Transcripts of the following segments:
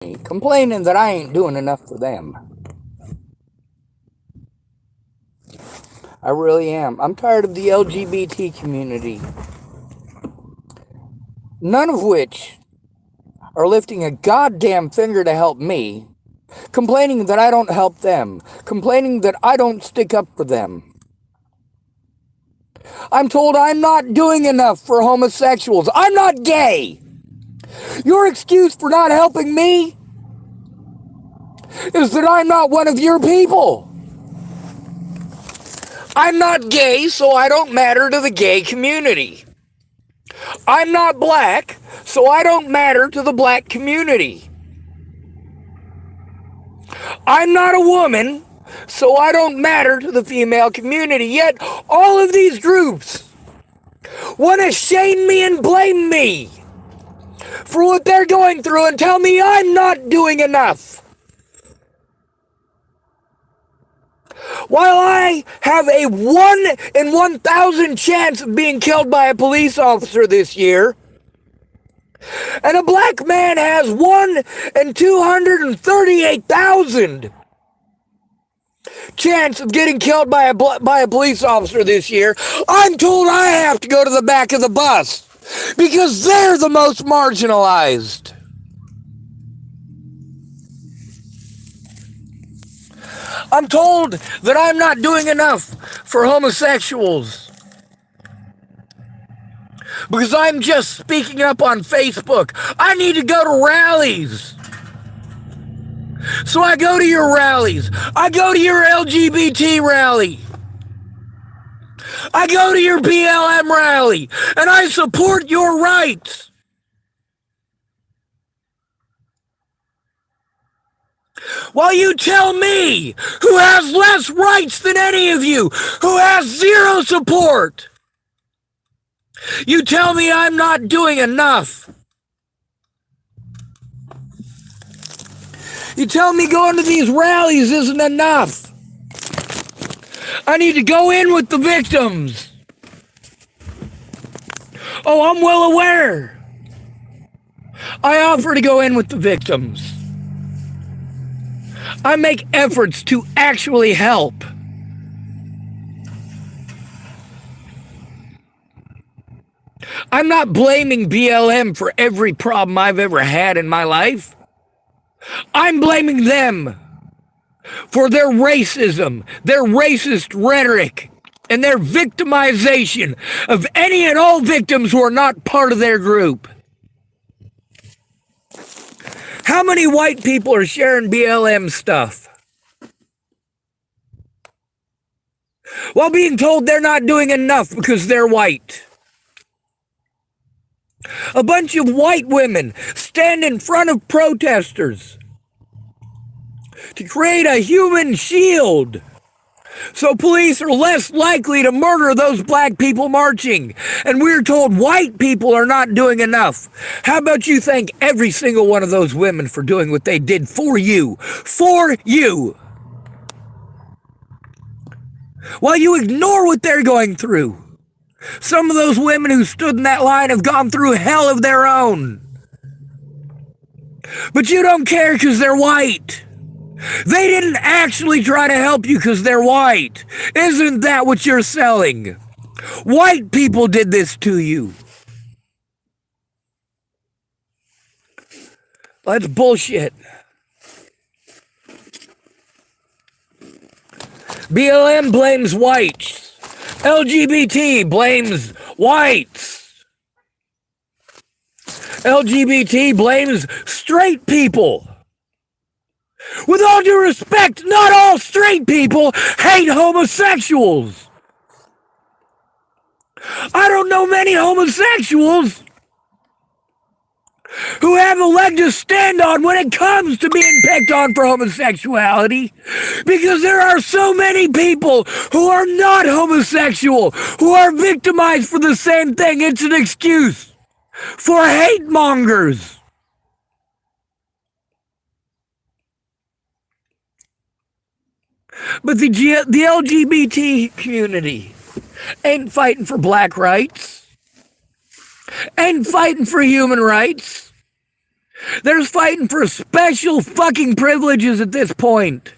complaining that I ain't doing enough for them. I really am. I'm tired of the LGBT community, none of which are lifting a goddamn finger to help me, complaining that I don't help them, complaining that I don't stick up for them. I'm told I'm not doing enough for homosexuals. I'm not gay. Your excuse for not helping me is that I'm not one of your people. I'm not gay, so I don't matter to the gay community. I'm not black, so I don't matter to the black community. I'm not a woman, so I don't matter to the female community. Yet all of these groups want to shame me and blame me for what they're going through and tell me I'm not doing enough. While I have a 1 in 1,000 chance of being killed by a police officer this year, and a black man has 1 in 238,000 chance of getting killed by a police officer this year, I'm told I have to go to the back of the bus because they're the most marginalized. I'm told that I'm not doing enough for homosexuals because I'm just speaking up on Facebook. I need to go to rallies. So I go to your rallies. I go to your LGBT rally. I go to your BLM rally. And I support your rights. While you tell me, who has less rights than any of you, who has zero support, you tell me I'm not doing enough. You tell me going to these rallies isn't enough. I need to go in with the victims. Oh, I'm well aware. I offer to go in with the victims. I make efforts to actually help. I'm not blaming BLM for every problem I've ever had in my life. I'm blaming them for their racism, their racist rhetoric, and their victimization of any and all victims who are not part of their group. How many white people are sharing BLM stuff while being told they're not doing enough because they're white? A bunch of white women stand in front of protesters to create a human shield so police are less likely to murder those black people marching. And we're told white people are not doing enough. How about you thank every single one of those women for doing what they did for you? For you. While you ignore what they're going through. Some of those women who stood in that line have gone through hell of their own. But you don't care because they're white. They didn't actually try to help you because they're white. Isn't that what you're selling? White people did this to you. That's bullshit. BLM blames whites. LGBT blames whites. LGBT blames straight people. With all due respect, not all straight people hate homosexuals. I don't know many homosexuals who have a leg to stand on when it comes to being picked on for homosexuality, because there are so many people who are not homosexual, who are victimized for the same thing. It's an excuse for hate mongers. But the LGBT community ain't fighting for black rights, ain't fighting for human rights. They're fighting for special fucking privileges at this point.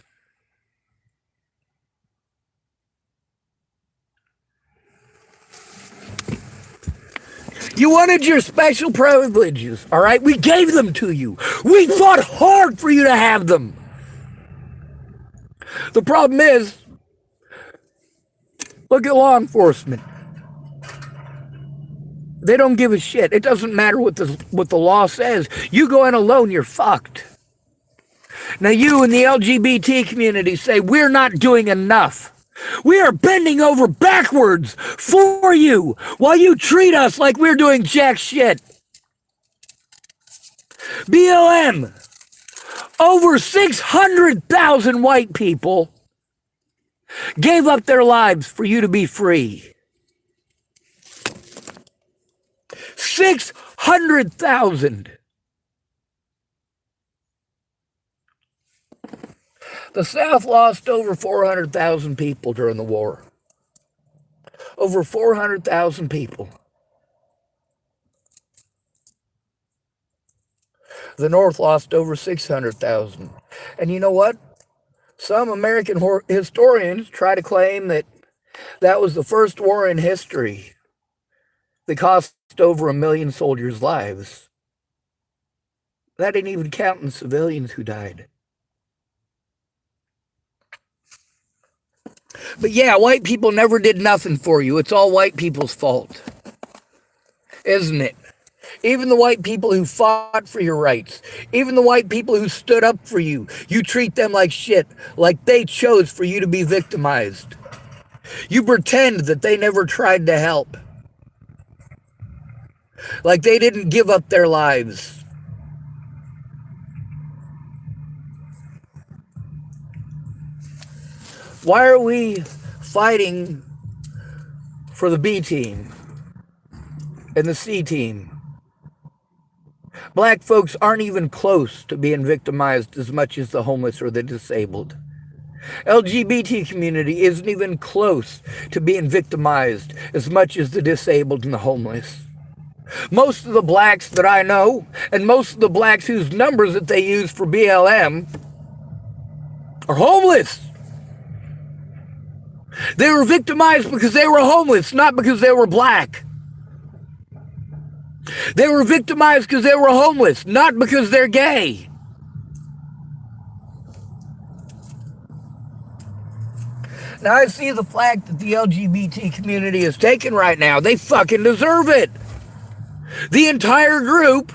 You wanted your special privileges, all right? We gave them to you. We fought hard for you to have them. The problem is, look at law enforcement. They don't give a shit. It doesn't matter what the law says. You go in alone, you're fucked. Now you in the LGBT community say, we're not doing enough. We are bending over backwards for you while you treat us like we're doing jack shit. BLM, over 600,000 white people gave up their lives for you to be free. 600,000. The South lost over 400,000 people during the war. Over 400,000 people. The North lost over 600,000. And you know what? Some American historians try to claim that that was the first war in history that cost over 1 million soldiers' lives. That didn't even count the civilians who died. But yeah, white people never did nothing for you. It's all white people's fault. Isn't it? Even the white people who fought for your rights, even the white people who stood up for you, you treat them like shit, like they chose for you to be victimized. You pretend that they never tried to help. Like they didn't give up their lives. Why are we fighting for the B team and the C team? Black folks aren't even close to being victimized as much as the homeless or the disabled. LGBT community isn't even close to being victimized as much as the disabled and the homeless. Most of the blacks that I know, and most of the blacks whose numbers that they use for BLM, are homeless. They were victimized because they were homeless, not because they were black. They were victimized because they were homeless, not because they're gay. Now I see the flag that the LGBT community is taking right now. They fucking deserve it. The entire group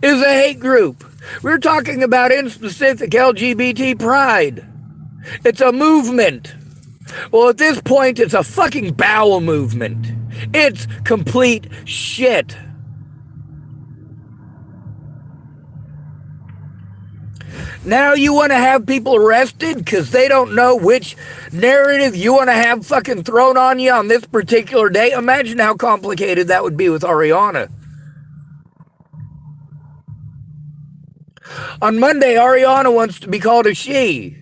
is a hate group. We're talking about in specific LGBT pride. It's a movement. Well, at this point, it's a fucking bowel movement. It's complete shit. Now you want to have people arrested because they don't know which narrative you want to have fucking thrown on you on this particular day? Imagine how complicated that would be with Ariana. On Monday, Ariana wants to be called a she.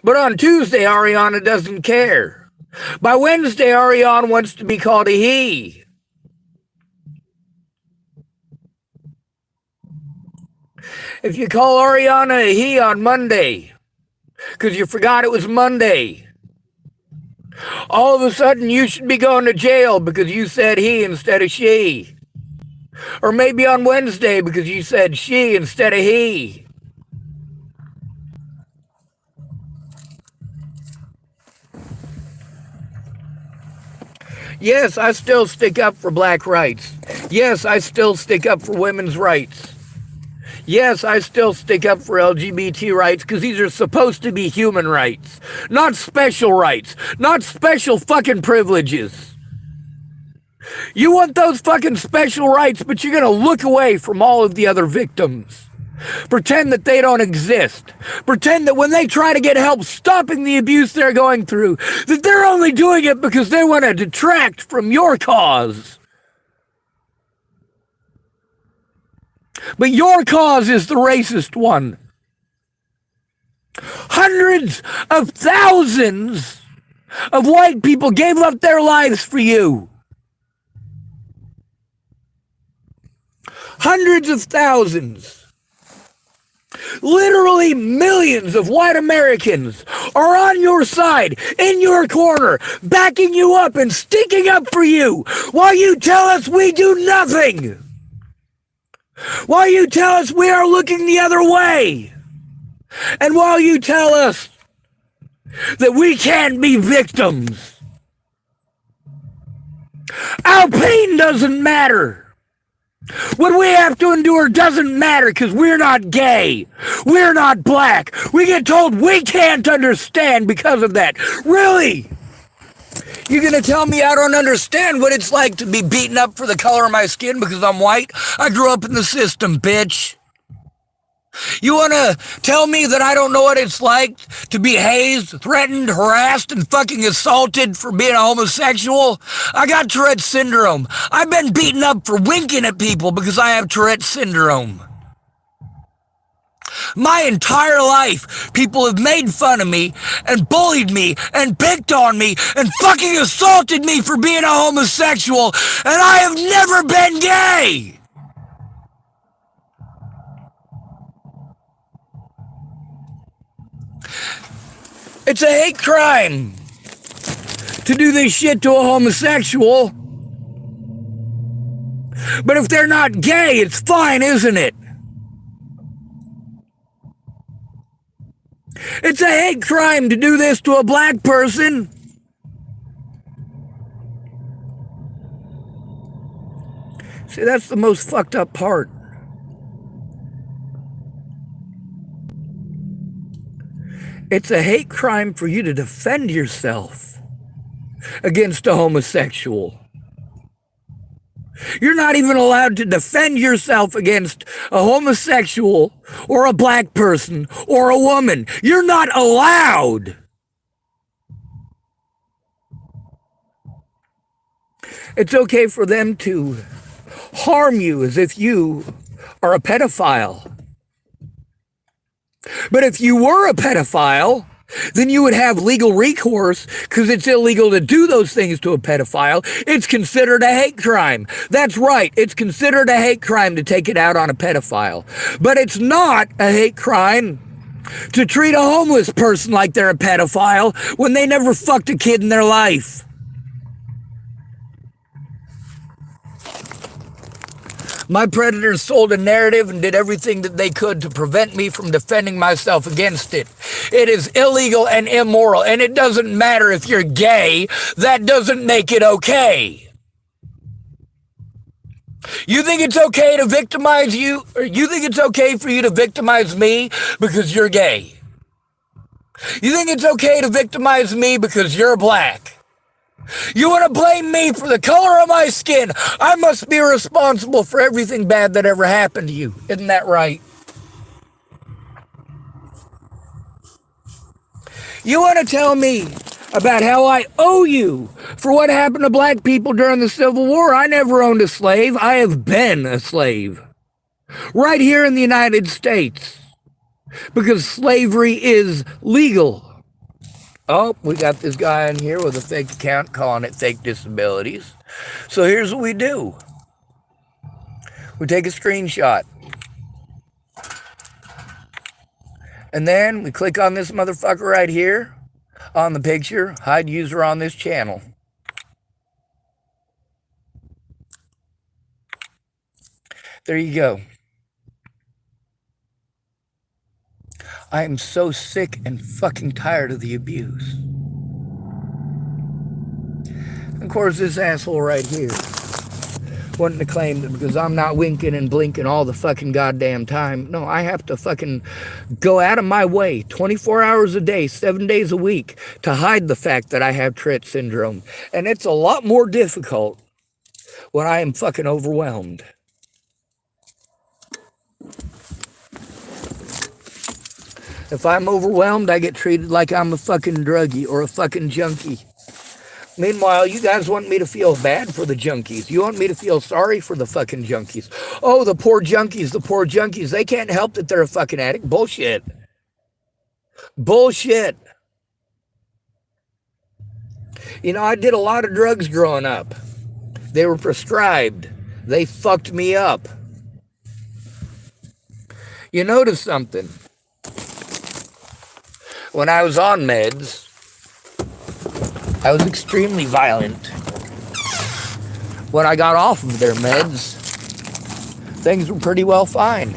But on Tuesday, Ariana doesn't care. By Wednesday, Ariana wants to be called a he. If you call Ariana a he on Monday, because you forgot it was Monday, all of a sudden you should be going to jail because you said he instead of she. Or maybe on Wednesday because you said she instead of he. Yes, I still stick up for black rights. Yes, I still stick up for women's rights. Yes, I still stick up for LGBT rights because these are supposed to be human rights, not special rights, not special fucking privileges. You want those fucking special rights, but you're going to look away from all of the other victims. Pretend that they don't exist. Pretend that when they try to get help stopping the abuse they're going through, that they're only doing it because they want to detract from your cause. But your cause is the racist one. Hundreds of thousands of white people gave up their lives for you. hundreds of thousands, literally millions of white Americans are on your side, in your corner, backing you up and sticking up for you, while you tell us we do nothing, while you tell us we are looking the other way, and while you tell us that we can't be victims. Our pain doesn't matter. What we have to endure doesn't matter because we're not gay. We're not black. We get told we can't understand because of that. Really? You're going to tell me I don't understand what it's like to be beaten up for the color of my skin because I'm white? I grew up in the system, bitch. You want to tell me that I don't know what it's like to be hazed, threatened, harassed, and fucking assaulted for being a homosexual? I got Tourette's syndrome. I've been beaten up for winking at people because I have Tourette's syndrome. My entire life, people have made fun of me and bullied me and picked on me and fucking assaulted me for being a homosexual, and I have never been gay. It's a hate crime to do this shit to a homosexual. But if they're not gay, it's fine, isn't it? It's a hate crime to do this to a black person. See, that's the most fucked up part. It's a hate crime for you to defend yourself against a homosexual. You're not even allowed to defend yourself against a homosexual or a black person or a woman. You're not allowed. It's okay for them to harm you as if you are a pedophile. But if you were a pedophile, then you would have legal recourse because it's illegal to do those things to a pedophile. It's considered a hate crime. That's right. It's considered a hate crime to take it out on a pedophile. But it's not a hate crime to treat a homeless person like they're a pedophile when they never fucked a kid in their life. My predators sold a narrative and did everything that they could to prevent me from defending myself against it. It is illegal and immoral, and it doesn't matter if you're gay. That doesn't make it okay. You think it's okay to victimize you? Or you think it's okay for you to victimize me because you're gay? You think it's okay to victimize me because you're black? You want to blame me for the color of my skin? I must be responsible for everything bad that ever happened to you. Isn't that right? You want to tell me about how I owe you for what happened to black people during the Civil War? I never owned a slave. I have been a slave. Right here in the United States. Because slavery is legal. Oh, we got this guy in here with a fake account calling it fake disabilities. So here's what we do. We take a screenshot. And then we click on this motherfucker right here on the picture, hide user on this channel. There you go. I am so sick and fucking tired of the abuse. Of course, this asshole right here wanting to claim that because I'm not winking and blinking all the fucking goddamn time. No, I have to fucking go out of my way 24 hours a day, 7 days a week to hide the fact that I have Tourette's syndrome. And it's a lot more difficult when I am fucking overwhelmed. If I'm overwhelmed, I get treated like I'm a fucking druggie or a fucking junkie. Meanwhile, you guys want me to feel bad for the junkies. You want me to feel sorry for the fucking junkies. Oh, the poor junkies, the poor junkies. They can't help that they're a fucking addict. Bullshit. Bullshit. You know, I did a lot of drugs growing up. They were prescribed. They fucked me up. You notice something. When I was on meds, I was extremely violent. When I got off of their meds, things were pretty well fine.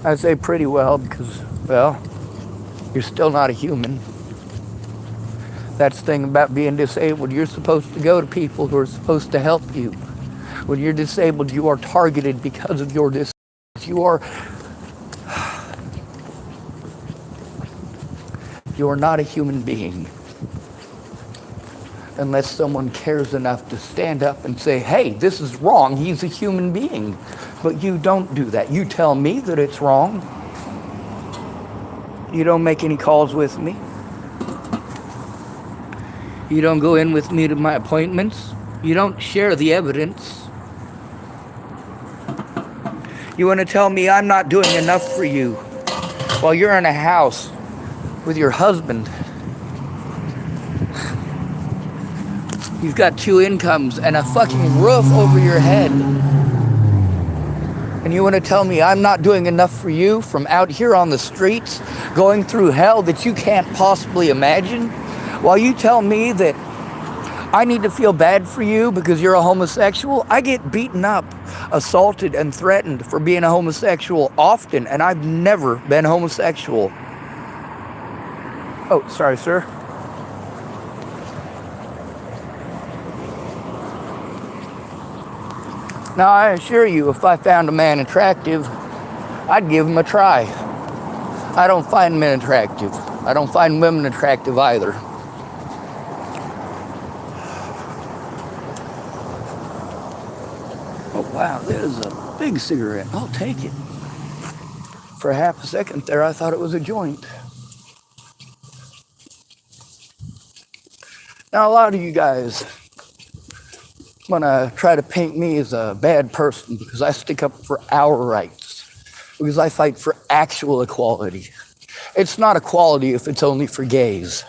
I say pretty well because, well, you're still not a human. That's the thing about being disabled. You're supposed to go to people who are supposed to help you. When you're disabled, you are targeted because of your disability. You are not a human being unless someone cares enough to stand up and say, hey, this is wrong, he's a human being. But you don't do that. You tell me that it's wrong. You don't make any calls with me. You don't go in with me to my appointments. You don't share the evidence. You want to tell me I'm not doing enough for you while you're in a house with your husband. You've got 2 incomes and a fucking roof over your head. And you want to tell me I'm not doing enough for you from out here on the streets, going through hell that you can't possibly imagine? While you tell me that I need to feel bad for you because you're a homosexual. I get beaten up, assaulted, and threatened for being a homosexual often, and I've never been homosexual. Oh, sorry, sir. Now, I assure you, if I found a man attractive, I'd give him a try. I don't find men attractive. I don't find women attractive either. Oh, wow, there's a big cigarette. I'll take it. For half a second there, I thought it was a joint. Now, a lot of you guys want to try to paint me as a bad person because I stick up for our rights, because I fight for actual equality. It's not equality if it's only for gays.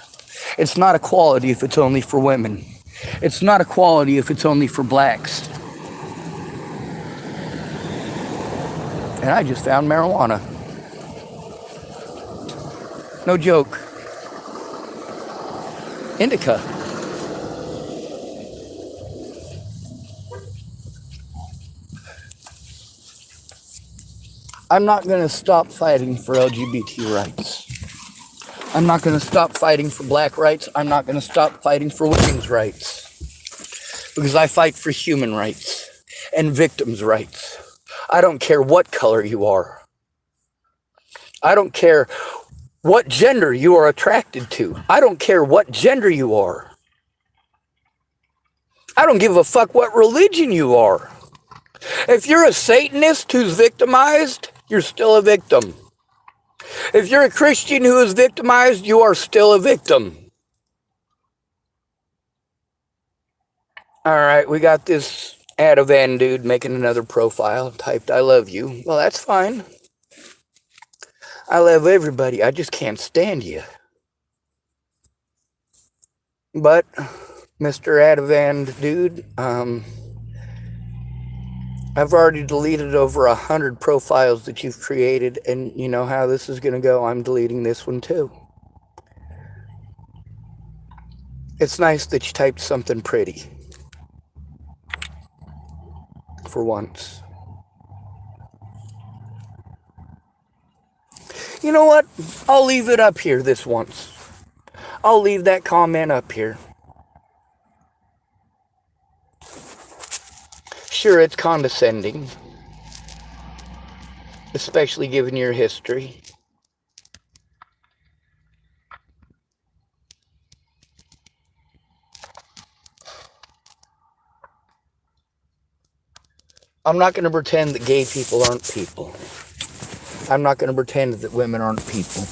It's not equality if it's only for women. It's not equality if it's only for blacks. And I just found marijuana. No joke. Indica. I'm not going to stop fighting for LGBT rights. I'm not going to stop fighting for black rights. I'm not going to stop fighting for women's rights. Because I fight for human rights and victims' rights. I don't care what color you are. I don't care what gender you are attracted to. I don't care what gender you are. I don't give a fuck what religion you are. If you're a Satanist who's victimized, you're still a victim. If you're a Christian who is victimized, you are still a victim. All right, we got this Ativan dude making another profile, typed I love you. Well, that's fine. I love everybody. I just can't stand you. But, Mr. Ativan dude, I've already deleted over 100 profiles that you've created, and you know how this is going to go. I'm deleting this one too. It's nice that you typed something pretty. For once. You know what? I'll leave it up here this once. I'll leave that comment up here. Sure, it's condescending. Especially given your history. I'm not going to pretend that gay people aren't people. I'm not going to pretend that women aren't people.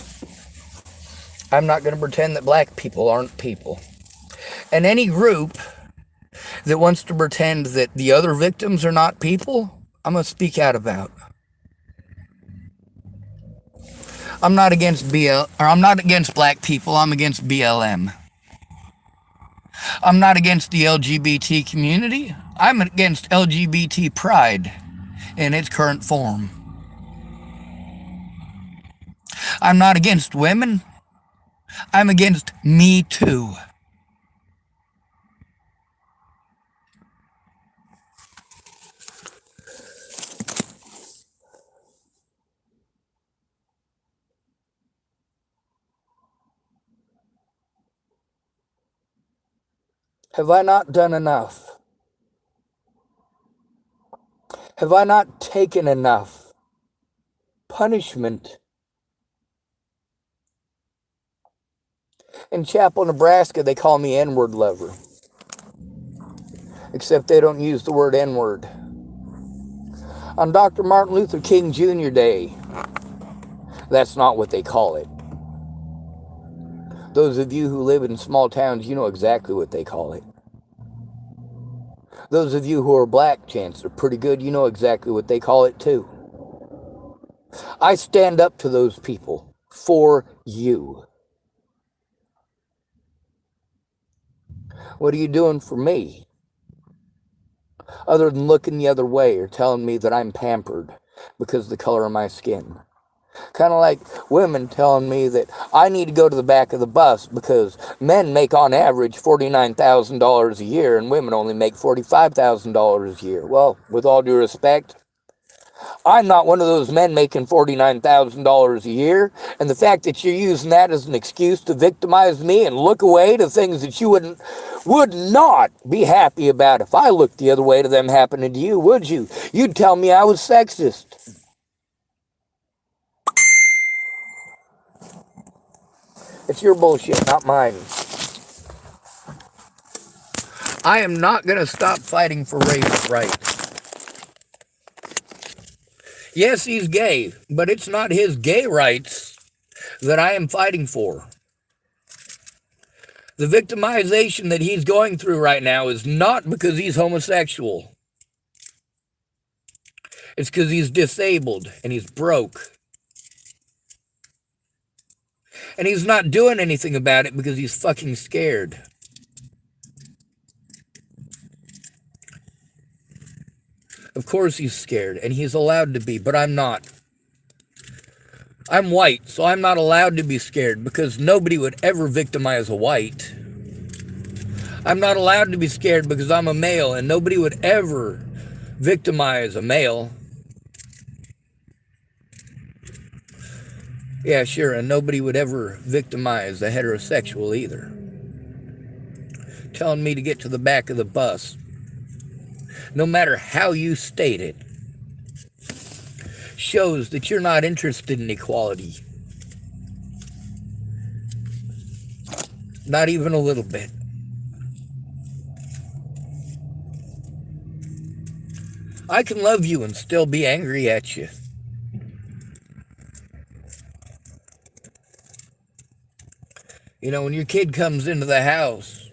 I'm not going to pretend that black people aren't people. And any group that wants to pretend that the other victims are not people, I'm going to speak out about. I'm not against I'm not against black people. I'm against BLM. I'm not against the LGBT community. I'm against LGBT pride in its current form. I'm not against women. I'm against Me Too. Have I not done enough? Have I not taken enough punishment? In Chapel, Nebraska, they call me N-word lover. Except they don't use the word N-word. On Dr. Martin Luther King Jr. Day, that's not what they call it. Those of you who live in small towns, you know exactly what they call it. Those of you who are black, chances are pretty good, you know exactly what they call it too. I stand up to those people for you. What are you doing for me? Other than looking the other way or telling me that I'm pampered because of the color of my skin. Kind of like women telling me that I need to go to the back of the bus because men make on average $49,000 a year and women only make $45,000 a year. Well, with all due respect, I'm not one of those men making $49,000 a year, and the fact that you're using that as an excuse to victimize me and look away to things that you would not be happy about if I looked the other way to them happening to you, would you? You'd tell me I was sexist. It's your bullshit, not mine. I am not going to stop fighting for race rights. Yes, he's gay, but it's not his gay rights that I am fighting for. The victimization that he's going through right now is not because he's homosexual. It's because he's disabled and he's broke. And he's not doing anything about it because he's fucking scared. Of course he's scared, and he's allowed to be, but I'm not. I'm white, so I'm not allowed to be scared because nobody would ever victimize a white. I'm not allowed to be scared because I'm a male, and nobody would ever victimize a male. Yeah, sure, and nobody would ever victimize a heterosexual either. Telling me to get to the back of the bus, no matter how you state it, shows that you're not interested in equality. Not even a little bit. I can love you and still be angry at you. You know, when your kid comes into the house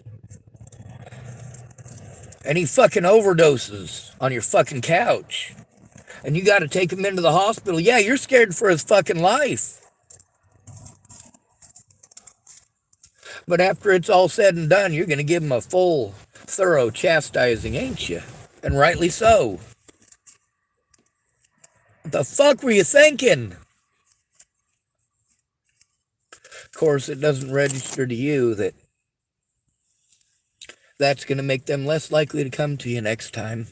and he fucking overdoses on your fucking couch and you got to take him into the hospital, yeah, you're scared for his fucking life. But after it's all said and done, you're going to give him a full, thorough chastising, ain't you? And rightly so. What the fuck were you thinking? Of course, it doesn't register to you that that's going to make them less likely to come to you next time.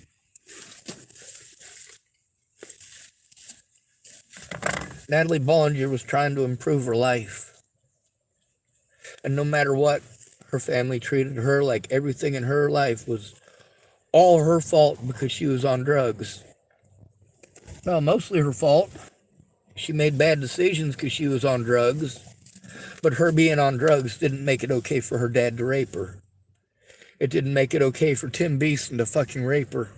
Natalie Bollinger was trying to improve her life. And no matter what, her family treated her like everything in her life was all her fault because she was on drugs. Well, mostly her fault. She made bad decisions because she was on drugs. But her being on drugs didn't make it okay for her dad to rape her. It didn't make it okay for Tim Beeson to fucking rape her.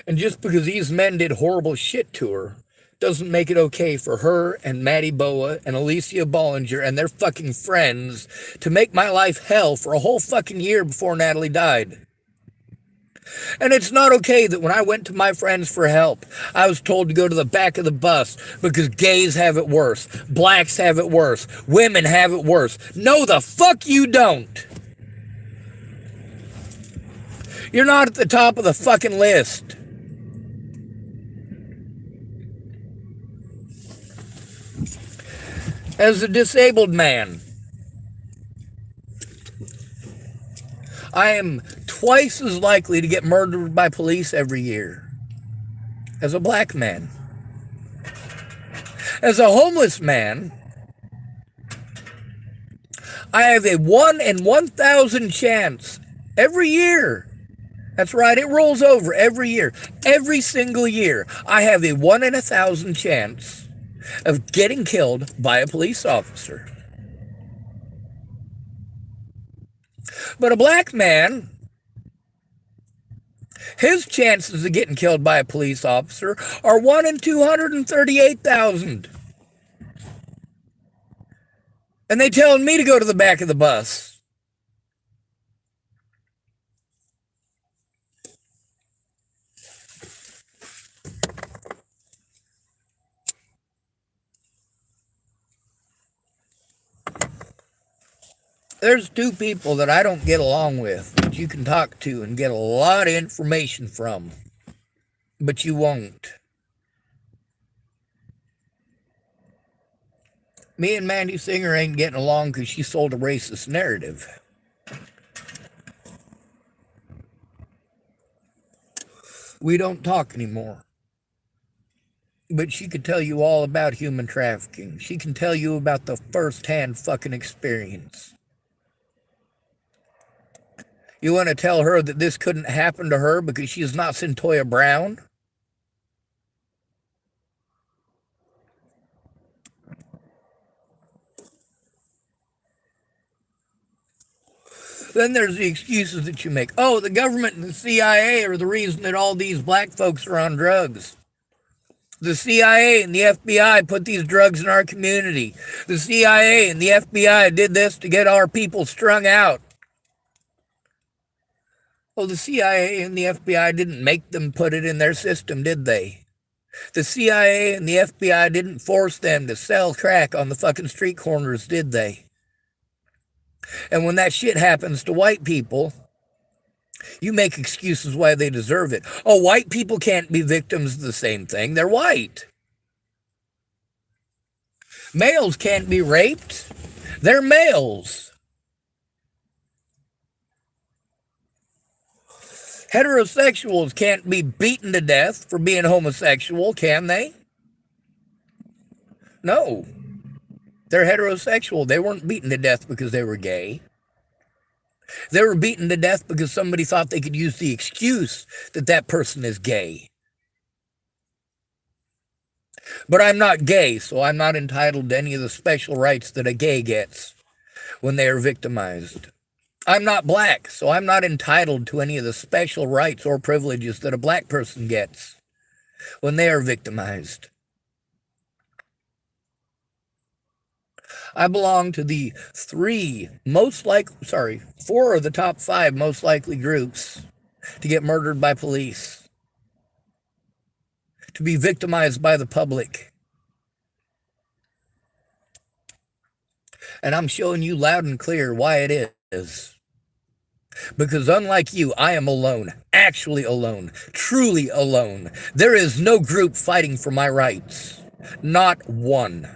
And just because these men did horrible shit to her doesn't make it okay for her and Maddie Boa and Alicia Bollinger and their fucking friends to make my life hell for a whole fucking year before Natalie died. And it's not okay that when I went to my friends for help, I was told to go to the back of the bus because gays have it worse, blacks have it worse, women have it worse. No, the fuck you don't. You're not at the top of the fucking list. As a disabled man, I am twice as likely to get murdered by police every year as a black man. As a homeless man, I have a 1 in 1,000 chance every year. That's right, it rolls over every year. Every single year, I have a 1 in 1,000 chance of getting killed by a police officer. But a black man, his chances of getting killed by a police officer are 1 in 238,000. And they telling me to go to the back of the bus. There's two people that I don't get along with that you can talk to and get a lot of information from, but you won't. Me and Mandy Singer ain't getting along because she sold a racist narrative. We don't talk anymore. But she could tell you all about human trafficking. She can tell you about the first-hand fucking experience. You want to tell her that this couldn't happen to her because she's not Centoya Brown? Then there's the excuses that you make. Oh, the government and the CIA are the reason that all these black folks are on drugs. The CIA and the FBI put these drugs in our community. The CIA and the FBI did this to get our people strung out. Well, the CIA and the FBI didn't make them put it in their system, did they? The CIA and the FBI didn't force them to sell crack on the fucking street corners, did they? And when that shit happens to white people, you make excuses why they deserve it. Oh, white people can't be victims of the same thing. They're white. Males can't be raped. They're males. Heterosexuals can't be beaten to death for being homosexual, can they? No. They're heterosexual. They weren't beaten to death because they were gay. They were beaten to death because somebody thought they could use the excuse that that person is gay. But I'm not gay, so I'm not entitled to any of the special rights that a gay gets when they are victimized. I'm not black, so I'm not entitled to any of the special rights or privileges that a black person gets when they are victimized. I belong to the four of the top 5 most likely groups to get murdered by police, to be victimized by the public. And I'm showing you loud and clear why it is. Because unlike you, I am alone, actually alone, truly alone. There is no group fighting for my rights. Not one.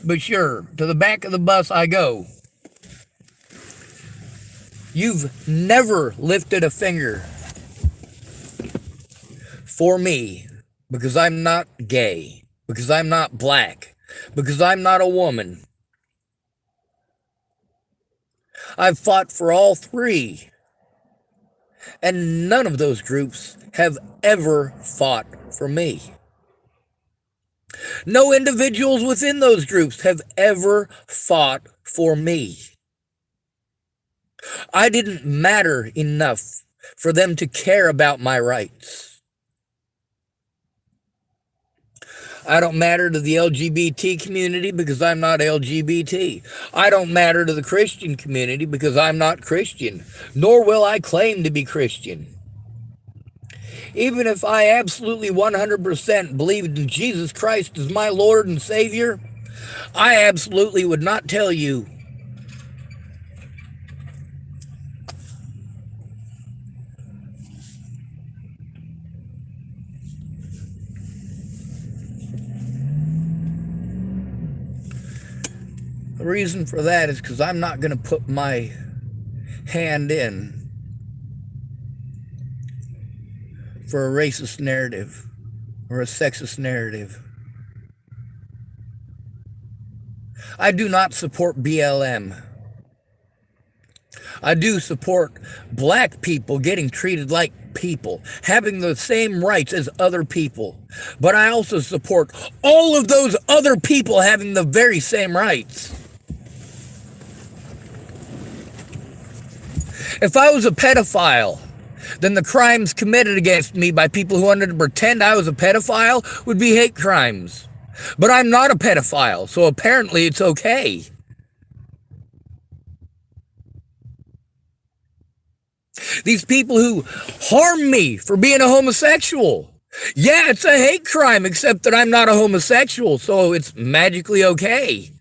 But sure, to the back of the bus I go. You've never lifted a finger for me because I'm not gay, because I'm not black, because I'm not a woman. I've fought for all 3, and none of those groups have ever fought for me. No individuals within those groups have ever fought for me. I didn't matter enough for them to care about my rights. I don't matter to the LGBT community because I'm not LGBT. I don't matter to the Christian community because I'm not Christian, nor will I claim to be Christian. Even if I absolutely 100% believed in Jesus Christ as my Lord and Savior, I absolutely would not tell you The reason for that is because I'm not going to put my hand in for a racist narrative or a sexist narrative. I do not support BLM. I do support black people getting treated like people, having the same rights as other people. But I also support all of those other people having the very same rights. If I was a pedophile, then the crimes committed against me by people who wanted to pretend I was a pedophile would be hate crimes. But I'm not a pedophile, so apparently it's okay. These people who harm me for being a homosexual. Yeah, it's a hate crime, except that I'm not a homosexual, so it's magically okay.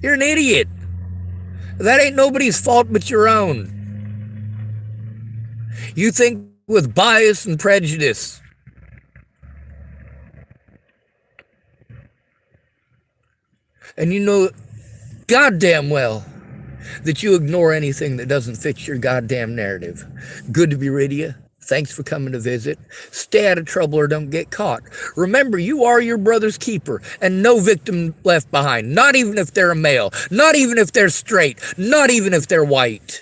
You're an idiot. That ain't nobody's fault but your own. You think with bias and prejudice. And you know goddamn well that you ignore anything that doesn't fit your goddamn narrative. Good to be rid of you. Thanks for coming to visit. Stay out of trouble or don't get caught. Remember, you are your brother's keeper, and no victim left behind. Not even if they're a male. Not even if they're straight. Not even if they're white.